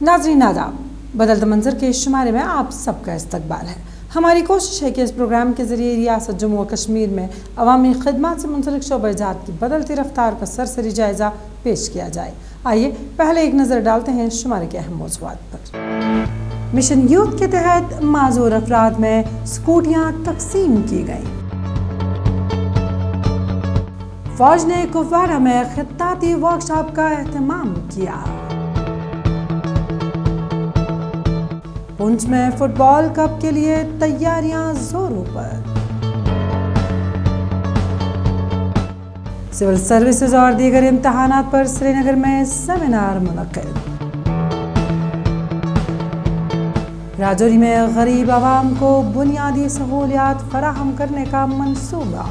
नाज़रीन आदाब, बदलते मंजर के शुमारे में आप सबका इस्तकबाल है। हमारी कोशिश है कि इस प्रोग्राम के ज़रिए रियासत जम्मू और कश्मीर में अवामी खिदमत से मुंसलिक शोबे-जात की बदलती रफ्तार का सरसरी जायज़ा पेश किया जाए। आइए पहले एक नज़र डालते हैं शुमारे के अहम मौज़ूआत पर। मिशन यूथ के तहत माजूर अफराद में स्कूटियाँ तकसीम की गईं। फौज ने कुपवाड़ा में खित्ताती वर्कशॉप का एहतमाम किया। पुंछ में फुटबॉल कप के लिए तैयारियां जोरों पर। सिविल सर्विसेज और दीगर इम्तहानात पर श्रीनगर में सेमिनार मुनक्किद। राजौरी में गरीब आवाम को बुनियादी सहूलियात फराहम करने का मंसूबा।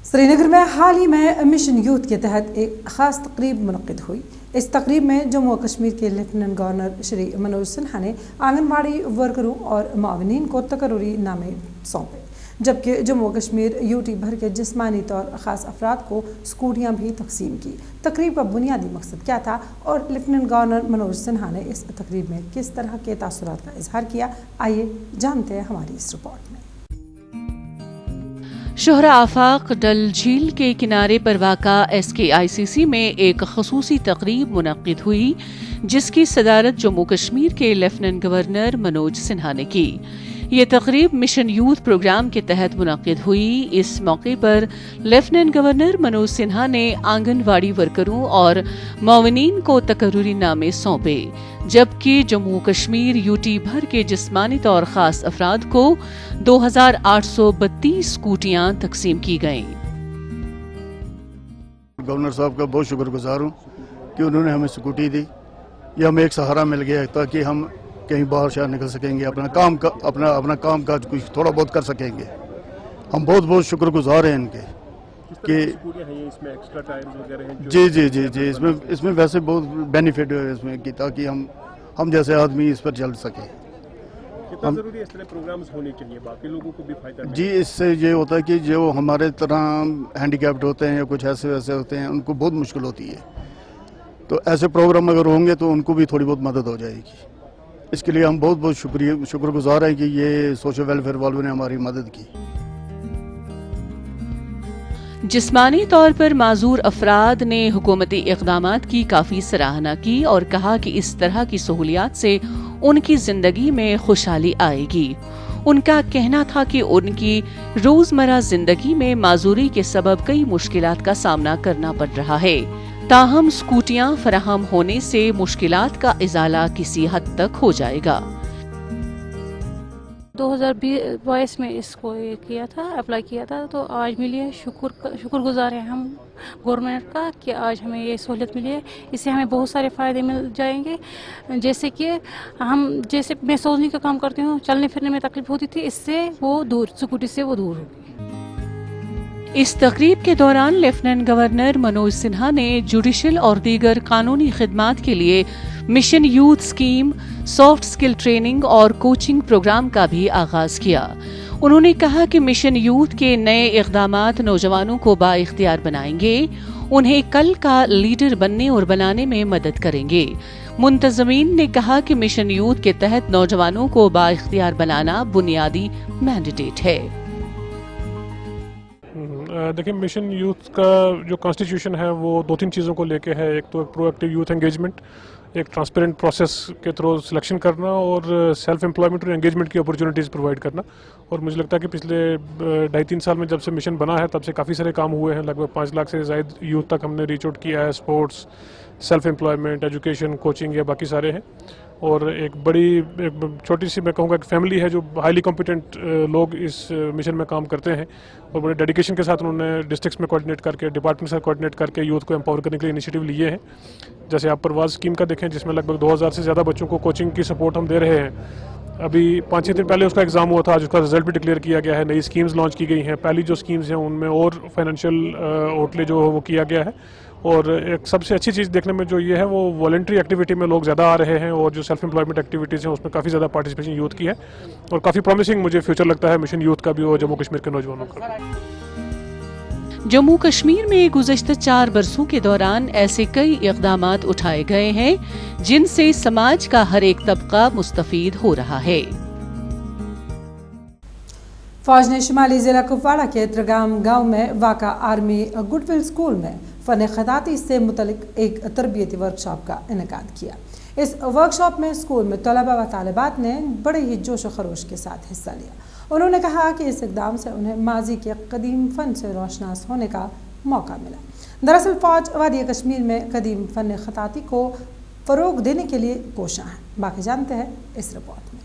श्रीनगर में हाल ही में मिशन यूथ के तहत एक खास तकरीब मुनक्किद हुई। इस तकरीब में जम्मू और कश्मीर के लेफ्टिनेंट गवर्नर श्री मनोज सिन्हा ने आंगनबाड़ी वर्करों और मावनीन को तकर्रुरी नामे सौंपे, जबकि जम्मू और कश्मीर यूटी भर के जिस्मानी तौर ख़ास अफराद को स्कूटियाँ भी तकसीम की। तकरीब का बुनियादी मकसद क्या था और लेफ्टिनेंट गवर्नर मनोज सिन्हा ने इस तकरीब में किस तरह के तासुरात का इजहार किया, आइए जानते हैं हमारी इस रिपोर्ट में। शोहरा आफाक डल झील के किनारे पर वाक़ा SKICC में एक खसूसी तकरीब मुनक्किद हुई, जिसकी सदारत जम्मू कश्मीर के लेफ्टिनेंट गवर्नर मनोज सिन्हा ने की। ये तकरीब मिशन यूथ प्रोग्राम के तहत मुनक्किद हुई। इस मौके पर लेफ्टिनेंट गवर्नर मनोज सिन्हा ने आंगनवाड़ी वर्करों और मावनीन को तकर्रुरी नामे सौंपे, जबकि जम्मू कश्मीर यूटी भर के जिस्मानी तौर ख़ास अफराद को 2832 स्कूटियाँ तकसीम की गईं। गवर्नर साहब का बहुत शुक्रगुजार हूँ कि उन्होंने हमें स्कूटी दी। ये हमें एक सहारा मिल गया ताकि हम कहीं बाहर शहर निकल सकेंगे, अपना काम काज कुछ थोड़ा बहुत कर सकेंगे। हम बहुत बहुत शुक्रगुजार हैं इनके कि इसमें एक्स्ट्रा टाइम्स वगैरह हैं जी इसमें वैसे बहुत बेनिफिट है इसमें कि ताकि हम जैसे आदमी इस पर चल सके। कितना जरूरी है इस तरह प्रोग्राम्स होने चाहिए, बाकी लोगों को भी फायदा जी। इससे ये होता है कि जो हमारे तरह हैंडीकैप्ड होते हैं या कुछ ऐसे वैसे होते हैं, उनको बहुत मुश्किल होती है, तो ऐसे प्रोग्राम अगर होंगे तो उनको भी थोड़ी बहुत मदद हो जाएगी। इसके लिए हम बहुत बहुत शुक्रगुजार हैं कि ये सोशल वेलफेयर वालों ने हमारी मदद की। जिस्मानी तौर पर माजूर अफराद ने हुकूमती इक़दामात की काफ़ी सराहना की और कहा कि इस तरह की सहूलियात से उनकी ज़िंदगी में खुशहाली आएगी। उनका कहना था कि उनकी रोज़मर्रा ज़िंदगी में माजूरी के सबब कई मुश्किलात का सामना करना पड़ रहा है, ताहम स्कूटियाँ फराहम होने से मुश्किलात का इजाला किसी हद तक हो जाएगा। 2022 में इसको अप्लाई किया था, तो आज मिली है। शुक्रगुजार हैं हम गवर्नमेंट का कि आज हमें ये सहूलियत मिली है। इससे हमें बहुत सारे फ़ायदे मिल जाएंगे, जैसे कि जैसे मैं सोचने का काम करती हूँ, चलने फिरने में तकलीफ होती थी, इससे वो दूर स्कूटी से वो दूर होगी। इस तकरीब के दौरान लेफ्टिनेंट गवर्नर मनोज सिन्हा ने जुडिशल और दीगर कानूनी खिदमात के लिए mission youth scheme, soft skill training और कोचिंग प्रोग्राम का भी आगाज किया। उन्होंने कहा कि मिशन यूथ के नए इक़दामात नौजवानों को बाइख्तियार बनाएंगे, उन्हें कल का लीडर बनने और बनाने में मदद करेंगे। मुंतज़मीन ने कहा कि मिशन यूथ के तहत नौजवानों को बाइख्तियार बनाना बुनियादी मैंडेट है। देखिए, मिशन यूथ का जो कॉन्स्टिट्यूशन है वो 2-3 चीज़ों को लेके है। एक तो प्रोएक्टिव यूथ एंगेजमेंट, एक ट्रांसपेरेंट प्रोसेस के थ्रू सिलेक्शन करना और सेल्फ एम्प्लॉयमेंट और एंगेजमेंट की अपॉर्चुनिटीज़ प्रोवाइड करना। और मुझे लगता है कि पिछले 2.5-3 साल में जब से मिशन बना है तब से काफ़ी सारे काम हुए हैं। लगभग 5 लाख से ज़ायद यूथ तक हमने रीच आउट किया है। Sports, self employment, education, coaching, ये बाकी सारे हैं। और एक छोटी सी मैं कहूँगा एक फैमिली है जो हाईली कॉम्पिटेंट लोग इस मिशन में काम करते हैं और बड़े डेडिकेशन के साथ उन्होंने डिस्ट्रिक्ट्स में कोऑर्डिनेट करके, डिपार्टमेंट से कोऑर्डिनेट करके यूथ को एम्पावर करने के लिए इनिशिएटिव लिए हैं। जैसे आप परवाज़ स्कीम का देखें, जिसमें लगभग 2000 से ज़्यादा बच्चों को कोचिंग की सपोर्ट हम दे रहे हैं। अभी 5-6 दिन पहले उसका एग्ज़ाम हुआ था, जिसका रिजल्ट भी डिक्लेयर किया गया है। नई स्कीम्स लॉन्च की गई हैं। पहली जो स्कीम्स हैं उनमें और फाइनेंशियल आउटले जो वो किया गया है। और एक सबसे अच्छी चीज़ देखने में जो ये है वो वॉलंटरी एक्टिविटी में लोग ज़्यादा आ रहे हैं और जो सेल्फ एम्प्लॉयमेंट एक्टिविटीज़ हैं उसमें काफ़ी ज़्यादा पार्टिसिपेशन यूथ की है और काफ़ी प्रॉमिसिंग मुझे फ्यूचर लगता है मिशन यूथ का भी और जम्मू कश्मीर के नौजवानों का। जम्मू कश्मीर में गुज़श्ता 4 बरसों के दौरान ऐसे कई इक़दामात उठाए गए हैं जिनसे समाज का हर एक तबका मुस्तफ़ीद हो रहा है। फौज ने शुमाली ज़िला कुपवाड़ा के त्रगाम गांव में वाक़ा आर्मी गुडविल स्कूल में फ़न ख़ताती से मुतल्लिक़ एक तरबियती वर्कशॉप का इनेकाद किया। इस वर्कशॉप में स्कूल में तलबा व तालिबात ने बड़े ही जोश व खरोश के साथ हिस्सा लिया। उन्होंने कहा कि इस इक़दाम से उन्हें माजी के कदीम फ़न से रोशनास होने का मौका मिला। दरअसल फ़ौज वादी कश्मीर में कदीम फ़न ख़ताती को फ़रोग़ देने के लिए कोशां है। बाकी जानते हैं इस रिपोर्ट में।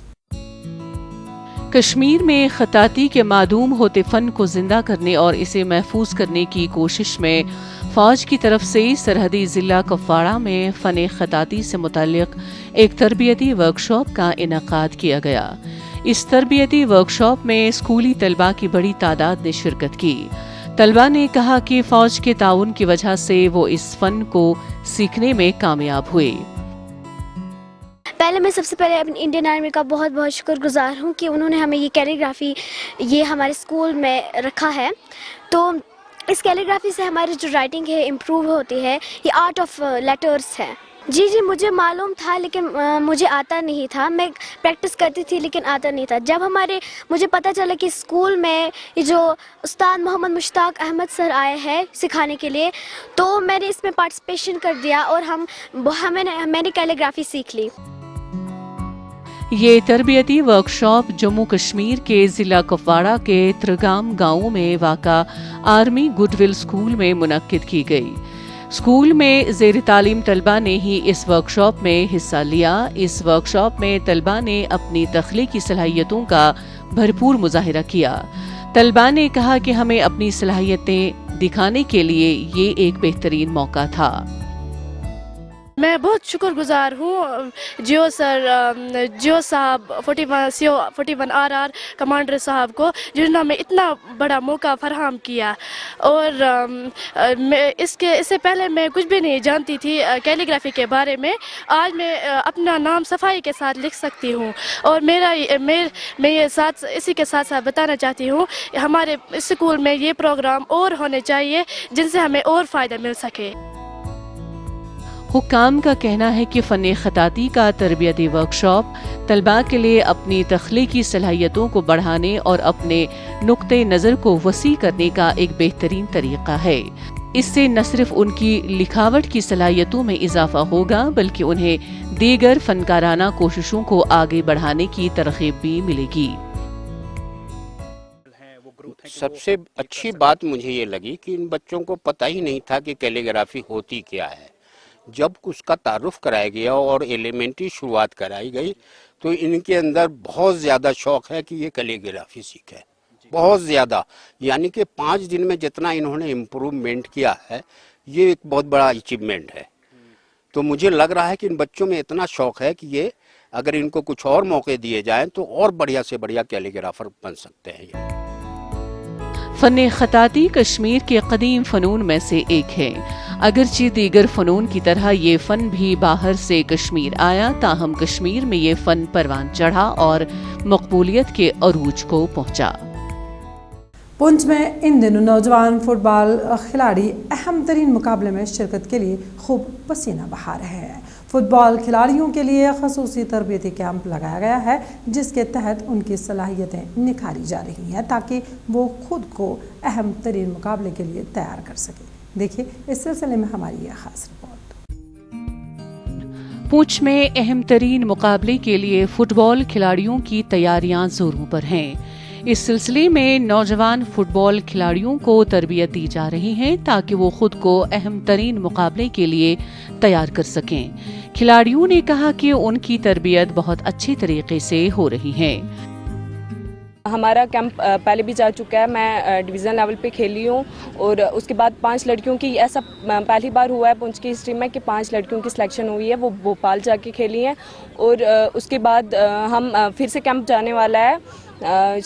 कश्मीर में खताती के मादूम होते फ़न को ज़िंदा करने और इसे महफूज करने की कोशिश में फ़ौज की तरफ से सरहदी ज़िला कुपवाड़ा में फ़न खताती से मुतल्लिक़ एक तरबियती वर्कशॉप का इनेकाद किया गया। इस तरबियती वर्कशॉप में स्कूली तलबा की बड़ी तादाद ने शिरकत की। तलबा ने कहा कि फ़ौज के ताउन की वजह से वो इस फ़न को सीखने में कामयाब हुए। पहले मैं सबसे पहले अपनी इंडियन आर्मी का बहुत बहुत शुक्रगुजार हूँ कि उन्होंने हमें ये कैलीग्राफी ये हमारे स्कूल में रखा है। तो इस कैलीग्राफी से हमारी जो राइटिंग है इम्प्रूव होती है। ये आर्ट ऑफ लेटर्स है। जी मुझे मालूम था लेकिन मुझे आता नहीं था। मैं प्रैक्टिस करती थी लेकिन आता नहीं था। जब मुझे पता चला कि स्कूल में ये जो उस्ताद मोहम्मद मुश्ताक अहमद सर आए हैं सिखाने के लिए, तो मैंने इसमें पार्टिसिपेशन कर दिया और मैंने कैलीग्राफी सीख ली। ये तरबियती वर्कशॉप जम्मू कश्मीर के ज़िला कुपवाड़ा के त्रगाम गाँव में वाक़ा आर्मी गुडविल स्कूल में मुनक्किद की गई। स्कूल में ज़ेर तालीम तलबा ने ही इस वर्कशॉप में हिस्सा लिया। इस वर्कशॉप में तलबा ने अपनी तख्लीकी सलाहियतों का भरपूर मुज़ाहिरा किया। तलबा ने कहा कि हमें अपनी सलाहियतें दिखाने के लिए ये एक बेहतरीन मौका था। मैं बहुत शुक्रगुजार हूँ जियो साहब 41 RR कमांडर साहब को, जिन्होंने हमें इतना बड़ा मौका फराहम किया। और इससे पहले मैं कुछ भी नहीं जानती थी कैलीग्राफी के बारे में। आज मैं अपना नाम सफाई के साथ लिख सकती हूँ। और मैं ये इसी के साथ साथ बताना चाहती हूँ हमारे स्कूल में ये प्रोग्राम और होने चाहिए जिनसे हमें और फ़ायदा मिल सके। हुक्काम का कहना है कि फ़न ख़ताती का तरबियती वर्कशॉप तलबा के लिए अपनी तख्लीकी सलाहियतों को बढ़ाने और अपने नुक्ते नज़र को वसी करने का एक बेहतरीन तरीक़ा है। इससे न सिर्फ उनकी लिखावट की सलाहियतों में इजाफा होगा बल्कि उन्हें दीगर फ़नकाराना कोशिशों को आगे बढ़ाने की तरग़ीब भी मिलेगी। सबसे अच्छी बात मुझे ये लगी कि इन बच्चों को पता ही नहीं था कि कैलीग्राफी होती क्या है। जब उसका तारुफ कराया गया और एलिमेंट्री शुरुआत कराई गई तो इनके अंदर बहुत ज़्यादा शौक़ है कि ये कैलीग्राफी सीखे, बहुत ज़्यादा। यानी कि 5 दिन में जितना इन्होंने इम्प्रूवमेंट किया है ये एक बहुत बड़ा अचीवमेंट है। तो मुझे लग रहा है कि इन बच्चों में इतना शौक़ है कि ये अगर इनको कुछ और मौके दिए जाएं तो और बढ़िया से बढ़िया कैलीग्राफर बन सकते हैं। ये फ़न ख़ताती कश्मीर के कदीम फ़नून में से एक है। अगरचे दीगर फ़नून की तरह ये फ़न भी बाहर से कश्मीर आया, ताहम कश्मीर में ये फ़न परवान चढ़ा और मकबूलियत के अरूज को पहुँचा। पुंछ में इन दिनों नौजवान फुटबॉल खिलाड़ी अहम तरीन मुकाबले में शिरकत के लिए खूब पसीना बहा रहे हैं। फुटबॉल खिलाड़ियों के लिए खसूसी तरबियती कैंप लगाया गया है जिसके तहत उनकी सलाहियतें निखारी जा रही हैं ताकि वो खुद को अहम तरीन मुकाबले के लिए तैयार कर सके। देखिए इस सिलसिले में हमारी यह खास रिपोर्ट। पुंछ में अहम तरीन मुकाबले के लिए फुटबॉल खिलाड़ियों की तैयारियां जोरों पर हैं। इस सिलसिले में नौजवान फुटबॉल खिलाड़ियों को तरबियत दी जा रही है ताकि वो खुद को अहम तरीन मुकाबले के लिए तैयार कर सकें। खिलाड़ियों ने कहा कि उनकी तरबियत बहुत अच्छी तरीके से हो रही है। हमारा कैंप पहले भी जा चुका है। मैं डिवीज़न लेवल पे खेली हूँ और उसके बाद 5 लड़कियों की ऐसा पहली बार हुआ है पुंछ की हिस्ट्री में कि 5 लड़कियों की सिलेक्शन हुई है, वो भोपाल जाके खेली हैं। और उसके बाद हम फिर से कैंप जाने वाला है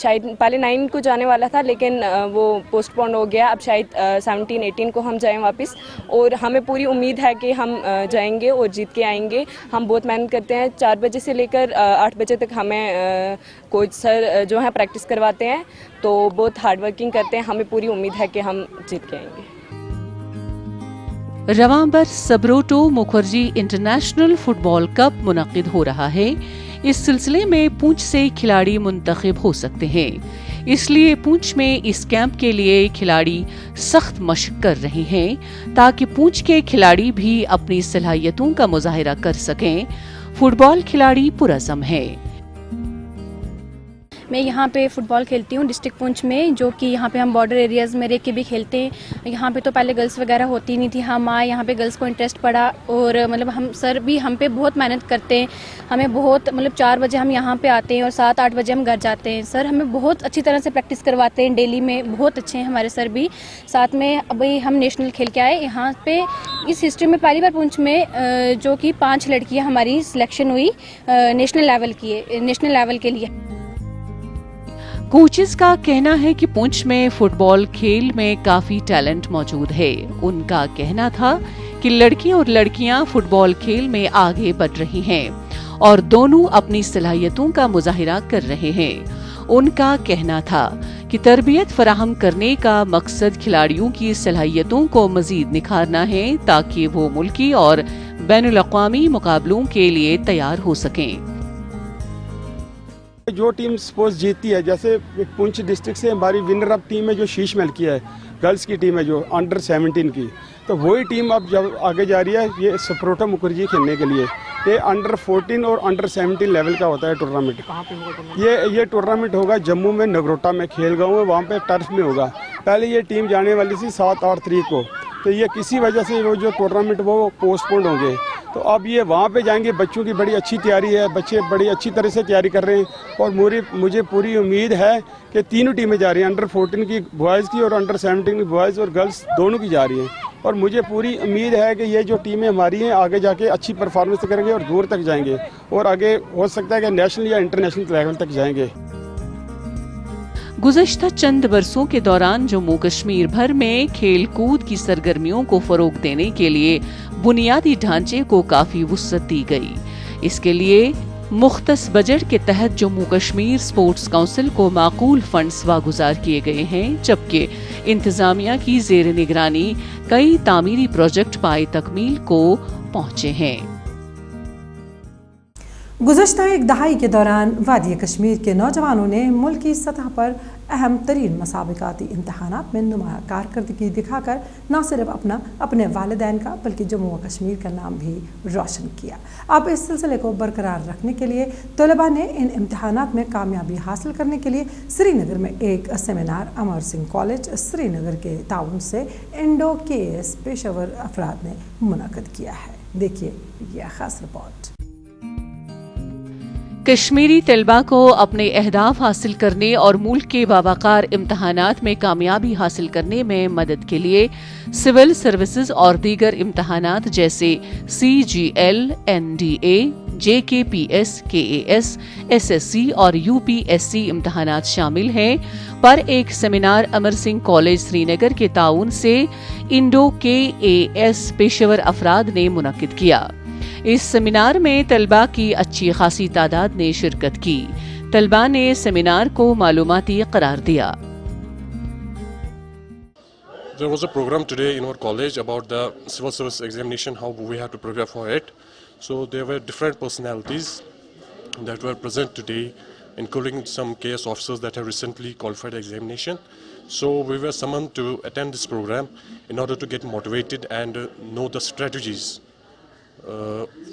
شاید پہلے 9 کو جانے والا تھا لیکن وہ پوسٹ پون ہو گیا. اب شاید 17-18 کو ہم جائیں واپس, اور ہمیں پوری امید ہے کہ ہم جائیں گے اور جیت کے آئیں گے. ہم بہت محنت کرتے ہیں, 4 بجے سے لے کر 8 بجے تک ہمیں کوچ سر جو ہیں پریکٹس کرواتے ہیں, تو بہت ہارڈ ورکنگ کرتے ہیں. ہمیں پوری امید ہے کہ ہم جیت کے آئیں گے. رواں برس سبروٹو مکھرجی انٹرنیشنل فٹ بال کپ منعقد ہو رہا ہے. اس سلسلے میں پونچھ سے کھلاڑی منتخب ہو سکتے ہیں, اس لیے پونچھ میں اس کیمپ کے لیے کھلاڑی سخت مشق کر رہے ہیں تاکہ پونچھ کے کھلاڑی بھی اپنی صلاحیتوں کا مظاہرہ کر سکیں. فٹ بال کھلاڑی پرعزم ہیں. میں یہاں پہ فٹ بال کھیلتی ہوں ڈسٹرکٹ پونچھ میں, جو کہ یہاں پہ ہم بارڈر ایریاز میں رہ کے بھی کھیلتے ہیں. یہاں پہ تو پہلے گرلس وغیرہ ہوتی نہیں تھی, ہم آئے یہاں پہ گرلس کو انٹرسٹ پڑا, اور مطلب ہم سر بھی ہم پہ بہت محنت کرتے ہیں. ہمیں بہت 4 بجے ہم یہاں پہ آتے ہیں اور 7-8 بجے ہم گھر جاتے ہیں. سر ہمیں بہت اچھی طرح سے پریکٹس کرواتے ہیں ڈیلی میں, بہت اچھے ہیں ہمارے سر بھی. ساتھ میں ابھی ہم نیشنل کھیل کے آئے یہاں پہ. اس ہسٹری میں پہلی بار پونچھ میں جو کہ 5 لڑکیاں ہماری سلیکشن ہوئی نیشنل لیول کے لیے. کوچز کا کہنا ہے کہ پونچھ میں فٹ بال کھیل میں کافی ٹیلنٹ موجود ہے. ان کا کہنا تھا کہ لڑکیاں اور لڑکیاں فٹ بال کھیل میں آگے بڑھ رہی ہیں اور دونوں اپنی صلاحیتوں کا مظاہرہ کر رہے ہیں. ان کا کہنا تھا کہ تربیت فراہم کرنے کا مقصد کھلاڑیوں کی صلاحیتوں کو مزید نکھارنا ہے تاکہ وہ ملکی اور بین الاقوامی مقابلوں کے لیے تیار ہو سکیں. جو ٹیم سپوز جیتتی ہے, جیسے پونچھ ڈسٹرکٹ سے ہماری ونر اپ ٹیم ہے جو شیش ملکیہ ہے, گرلس کی ٹیم ہے جو انڈر 17 کی, تو وہی ٹیم اب جب آگے جا رہی ہے یہ سپروٹو مکھرجی کھیلنے کے لیے. یہ انڈر 14 اور انڈر 17 لیول کا ہوتا ہے ٹورنامنٹ. یہ ٹورنامنٹ ہوگا جموں میں نگروٹا میں کھیل گاؤں ہے, وہاں پہ ٹرف میں ہوگا. پہلے یہ ٹیم جانے والی تھی 7-8 تاریخ کو, تو یہ کسی وجہ سے وہ جو ٹورنامنٹ وہ پوسٹ پونڈ ہوں گے, تو اب یہ وہاں پہ جائیں گے. بچوں کی بڑی اچھی تیاری ہے, بچے بڑی اچھی طرح سے تیاری کر رہے ہیں, اور مجھے پوری امید ہے کہ تینوں ٹیمیں جا رہی ہیں, انڈر 14 کی بوائز کی اور انڈر 17 کی بوائز اور گرلس دونوں کی جا رہی ہیں. اور مجھے پوری امید ہے کہ یہ جو ٹیمیں ہماری ہیں آگے جا کے اچھی پرفارمنس کریں گے اور دور تک جائیں گے, اور آگے ہو سکتا ہے کہ نیشنل یا انٹرنیشنل لیول تک جائیں گے. گزشتہ چند برسوں کے دوران جموں کشمیر بھر میں کھیل کود کی سرگرمیوں کو فروغ دینے کے لیے بنیادی ڈھانچے کو کافی وسعت دی گئی. اس کے لیے مختص بجٹ کے تحت جموں کشمیر سپورٹس کونسل کو معقول فنڈز واگزار کیے گئے ہیں, جبکہ انتظامیہ کی زیر نگرانی کئی تعمیری پروجیکٹ پائے تکمیل کو پہنچے ہیں. گزشتہ ایک دہائی کے دوران وادی کشمیر کے نوجوانوں نے ملکی سطح پر اہم ترین مسابقاتی امتحانات میں نمایاں کارکردگی دکھا کر نہ صرف اپنے والدین کا بلکہ جموں و کشمیر کا نام بھی روشن کیا. اب اس سلسلے کو برقرار رکھنے کے لیے طلباء نے ان امتحانات میں کامیابی حاصل کرنے کے لیے سری نگر میں ایک سیمینار امر سنگھ کالج سری نگر کے تعاون سے انڈو KAS پیشہ ور افراد نے منعقد کیا ہے. دیکھیے یہ خاص رپورٹ. کشمیری طلباء کو اپنے اہداف حاصل کرنے اور ملک کے باوقار امتحانات میں کامیابی حاصل کرنے میں مدد کے لیے سول سروسز اور دیگر امتحانات جیسے CGL, NDA, JKPS, KAS, SSC اور UPSC امتحانات شامل ہیں پر ایک سیمینار امر سنگھ کالج سری نگر کے تعاون سے انڈو KAS پیشہ ور افراد نے منعقد کیا. اس سیمینار میں طلباء کی اچھی خاصی تعداد نے شرکت کی. طلباء نے سیمینار کو معلوماتی قرار دیا. There was a program today in our college about the civil service examination, how we have to prepare for it. So there were different personalities that were present today, including some KS officers that have recently qualified the examination. So we were summoned to attend this program in order to get motivated and know the strategies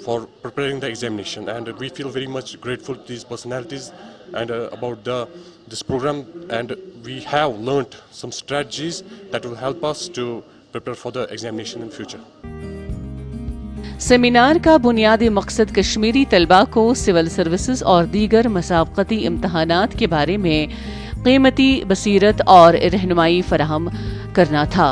for preparing the examination, and we feel very much grateful to these personalities and about this program, and we have learnt some strategies that will help us to prepare for the examination in future. Seminar کا بنیادی مقصد کشمیری طلباء کو civil services اور دیگر مسابقتی امتحانات کے بارے میں قیمتی بصیرت اور رہنمائی فراہم کرنا تھا.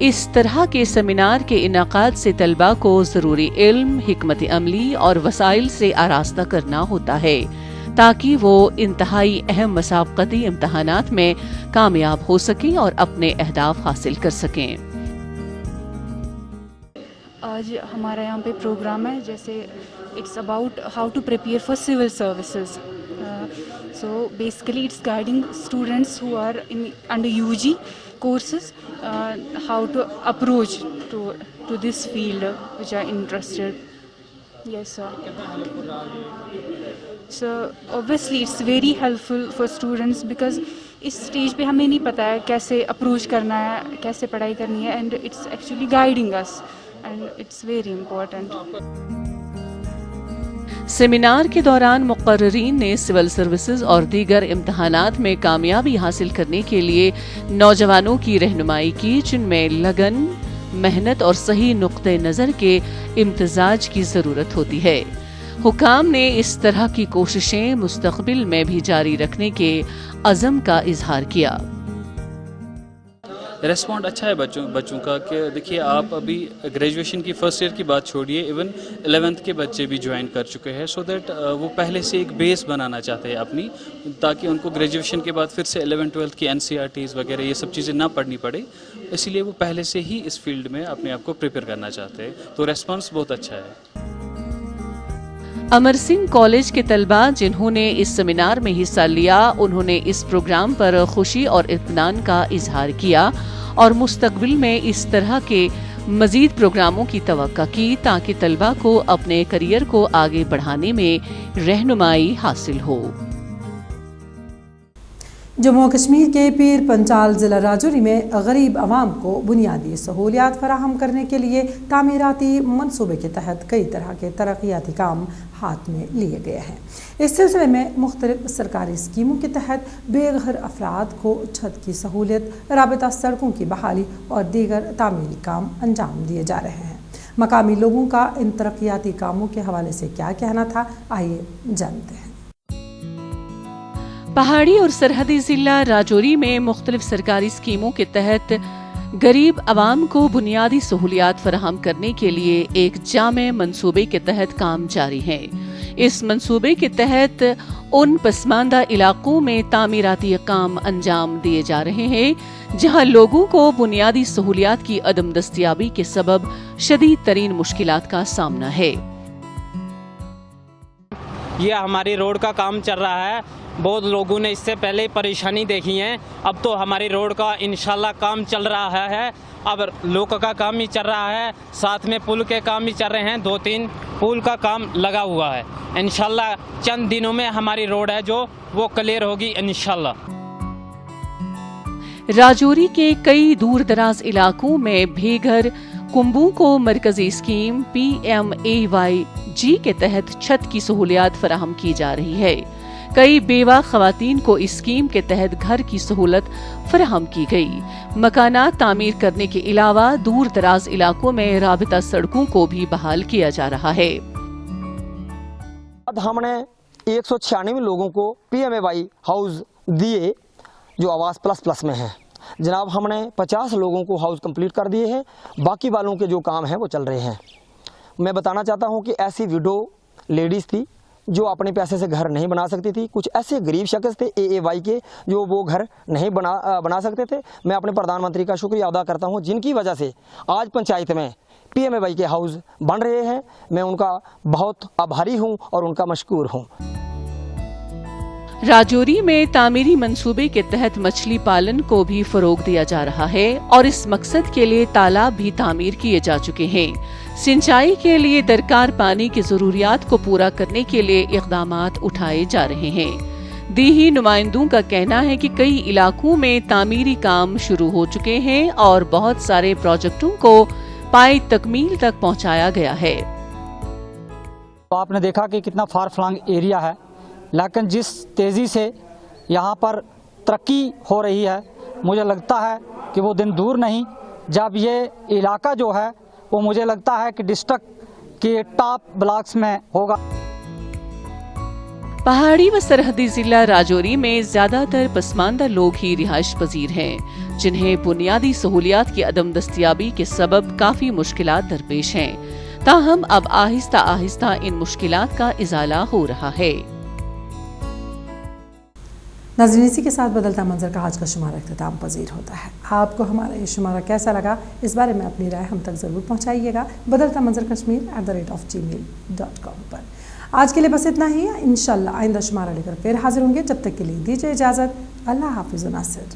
اس طرح کے سیمینار کے انعقاد سے طلباء کو ضروری علم، حکمت عملی اور وسائل سے آراستہ کرنا ہوتا ہے ताकि वो इंतहाई अहम मसाबकती इम्तहानात में कामयाब हो सकें और अपने अहदाफ हासिल कर सकें। आज हमारा यहाँ पे प्रोग्राम है, जैसे it's about how to prepare for civil services. So basically it's guiding students who are under UG courses how to approach to this field which are interested. Yes sir. So obviously it's very helpful for students because इस stage पे हमें नहीं पता है कैसे approach करना है, कैसे पढ़ाई करनी है, and it's actually guiding us and it's very important. Seminar के दौरान मुक़र्रिरीन ने सिविल सर्विसेज और दीगर इम्तहानात में कामयाबी हासिल करने के लिए नौजवानों की रहनुमाई की, जिनमें लगन, मेहनत और सही नुक्ते नज़र के इम्तिजाज की ज़रूरत होती है। हुकाम ने इस तरह की कोशिशें मुस्तक़बिल में भी जारी रखने के अज़म का इजहार किया। रेस्पॉन्ड अच्छा है बच्चों का कि देखिए आप अभी ग्रेजुएशन की फर्स्ट ईयर की बात छोड़िए, इवन 11th के बच्चे भी ज्वाइन कर चुके हैं, सो दैट वो पहले से एक बेस बनाना चाहते हैं अपनी, ताकि उनको ग्रेजुएशन के बाद फिर से 11th-12th की NCERTs वगैरह ये सब चीज़ें ना पढ़नी पड़े, इसीलिए वो पहले से ही इस फील्ड में अपने आप को प्रिपेयर करना चाहते हैं, तो रेस्पॉन्स बहुत अच्छा है। अमर सिंह कॉलेज के तलबा जिन्होंने इस सेमिनार में हिस्सा लिया, उन्होंने इस प्रोग्राम पर खुशी और इत्मीनान का इजहार किया और मुस्तकबिल में इस तरह के मजीद प्रोग्रामों की तवक्का की ताकि तलबा को अपने करियर को आगे बढ़ाने में रहनुमाई हासिल हो। जम्मू कश्मीर के पीर पंचाल ज़िला राजौरी में गरीब आवाम को बुनियादी सहूलियात फराहम करने के लिए तामीराती मनसूबे के तहत कई तरह के तरक्याती काम हाथ में लिए गए हैं। इस सिलसिले में मुख्तलिफ सरकारी स्कीमों के तहत बेघर अफराद को छत की सहूलियत, राबता सड़कों की बहाली और दीगर तामीरी काम अंजाम दिए जा रहे हैं। मकामी लोगों का इन तरक्याती कामों के हवाले से क्या कहना था, आइए जानते हैं। पहाड़ी और सरहदी जिला राजौरी में मुख्तलिफ सरकारी स्कीमों के तहत गरीब आवाम को बुनियादी सहूलियात फराहम करने के लिए एक जामे मंसूबे के तहत काम जारी है। इस मंसूबे के तहत उन पसमानदा इलाकों में तामीराती काम अंजाम दिए जा रहे हैं जहां लोगों को बुनियादी सहूलियात की अदम दस्तयाबी के सबब शदीद तरीन मुश्किलात का सामना है। ये हमारी रोड का काम चल रहा है, बहुत लोगों ने इससे पहले परेशानी देखी है, अब तो हमारी रोड का इंशाल्लाह काम चल रहा है। अब लोक का काम ही चल रहा है, साथ में पुल के काम भी चल रहे हैं, 2-3 पुल का काम लगा हुआ है। इंशाल्लाह चंद दिनों में हमारी रोड है जो वो क्लियर होगी इंशाल्लाह। राजौरी के कई दूर दराज इलाकों में बेघर कुंबों को मरकजी स्कीम PMAYG के तहत छत की सहूलियात फराहम की जा रही है। कई बेवा खवातीन को इस स्कीम के तहत घर की सहूलत फराहम की गई। मकानात तामीर करने के अलावा दूर दराज इलाकों में राबिता सड़कों को भी बहाल किया जा रहा है। हमने 196 लोगों को PMAY हाउस दिए जो आवास प्लस में है। जनाब हमने 50 लोगों को हाउस कंप्लीट कर दिए हैं, बाकी वालों के जो काम हैं वो चल रहे हैं। मैं बताना चाहता हूं कि ऐसी विडो लेडीज़ थी जो अपने पैसे से घर नहीं बना सकती थी, कुछ ऐसे गरीब शख्स थे AAY के जो वो घर नहीं बना सकते थे। मैं अपने प्रधानमंत्री का शुक्रिया अदा करता हूं जिनकी वजह से आज पंचायत में PMAY के हाउस बन रहे हैं। मैं उनका बहुत आभारी हूं और उनका मशकूर हूं। राजौरी में तामीरी मंसूबे के तहत मछली पालन को भी फरोग दिया जा रहा है और इस मकसद के लिए तालाब भी तामीर किए जा चुके हैं। सिंचाई के लिए दरकार पानी की जरूरियात को पूरा करने के लिए इक़दामात उठाए जा रहे हैं। दीही नुमाइंदों का कहना है कि कई इलाकों में तामीरी काम शुरू हो चुके हैं और बहुत सारे प्रोजेक्टों को पाए तकमील तक पहुंचाया गया है। तो आपने देखा कि कितना फार फ्लंग एरिया है, लेकिन जिस तेज़ी से यहाँ पर तरक्की हो रही है, मुझे लगता है कि वो दिन दूर नहीं जब ये इलाका जो है वो मुझे लगता है कि डिस्ट्रिक्ट के टॉप ब्लॉक्स में होगा। पहाड़ी व सरहदी जिला राजौरी में ज्यादातर पसमानदा लोग ही रिहाइश पजीर हैं, जिन्हें बुनियादी सहूलियात की अदम दस्तयाबी के सबब काफी मुश्किलात दरपेश हैं। ताहम अब आहिस्ता आहिस्ता इन मुश्किलात का इजाला हो रहा है। नाज़रीन, इसी के साथ बदलता मंजर का आज का शुमारा इख्तिताम पजीर होता है। आपको हमारा ये शुमारा कैसा लगा, इस बारे में अपनी राय हम तक ज़रूर पहुँचाइएगा बदलता मंजर kashmir@gmail.com पर। आज के लिए बस इतना ही। इंशाल्लाह आइंदा शुमारा लेकर फिर हाजिर होंगे। जब तक के लिए दीजिए इजाज़त। अल्लाह हाफिज़ नासिर।